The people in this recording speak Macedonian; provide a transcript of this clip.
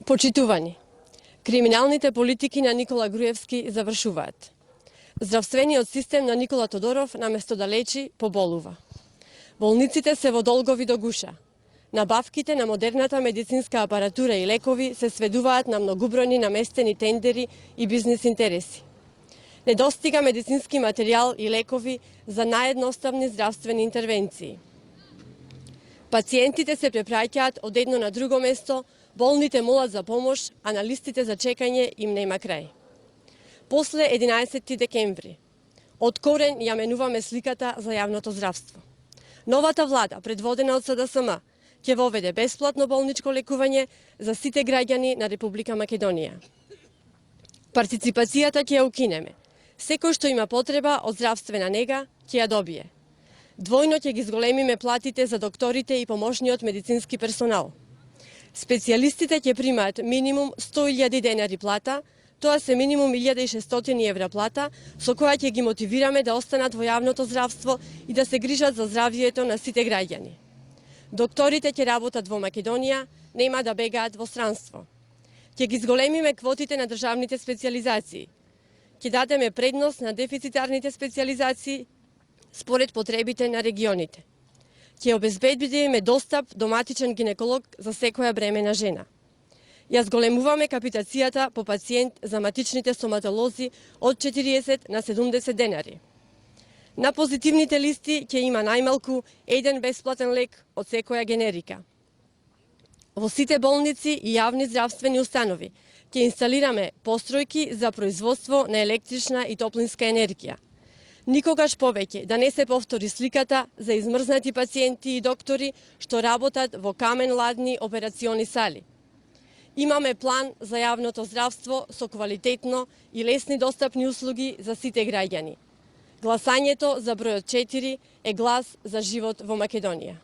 Почитувани, криминалните политики на Никола Груевски завршуваат. Здравствениот систем на Никола Тодоров наместо да лечи, поболува. Болниците се во долгови до гуша. Набавките на модерната медицинска апаратура и лекови се сведуваат на многобројни наместени тендери и бизнис интереси. Недостига медицински материјал и лекови за наједноставни здравствени интервенции. Пациентите се препраќаат од едно на друго место, болните молат за помош, а на листите за чекање им нема крај. После 11 декември, од корен ја менуваме сликата за јавното здравство. Новата влада, предводена од СДСМ, ќе воведе бесплатно болничко лекување за сите граѓани на Република Македонија. Партиципацијата ќе ја укинеме. Секој што има потреба од здравствена нега, ќе ја добие. Двојно ќе ги зголемиме платите за докторите и помошниот медицински персонал. Специјалистите ќе примаат минимум 100.000 денари плата, тоа се минимум 1.600 евра плата, со која ќе ги мотивираме да останат во јавното здравство и да се грижат за здравјето на сите граѓани. Докторите ќе работат во Македонија, нема да бегаат во странство. Ќе ги зголемиме квотите на државните специјализации. Ќе дадеме предност на дефицитарните специјализации според потребите на регионите. Ќе обезбедиме достап до матичен гинеколог за секоја бремена жена. Ја зголемуваме капитацијата по пациент за матичните стоматолози од 40 на 70 денари. На позитивните листи ќе има најмалку еден бесплатен лек од секоја генерика. Во сите болници и јавни здравствени установи ќе инсталираме постројки за производство на електрична и топлинска енергија. Никогаш повеќе да не се повтори сликата за измрзнати пациенти и доктори што работат во камен-ладни операциони сали. Имаме план за јавното здравство со квалитетно и лесни достапни услуги за сите граѓани. Гласањето за бројот 4 е глас за живот во Македонија.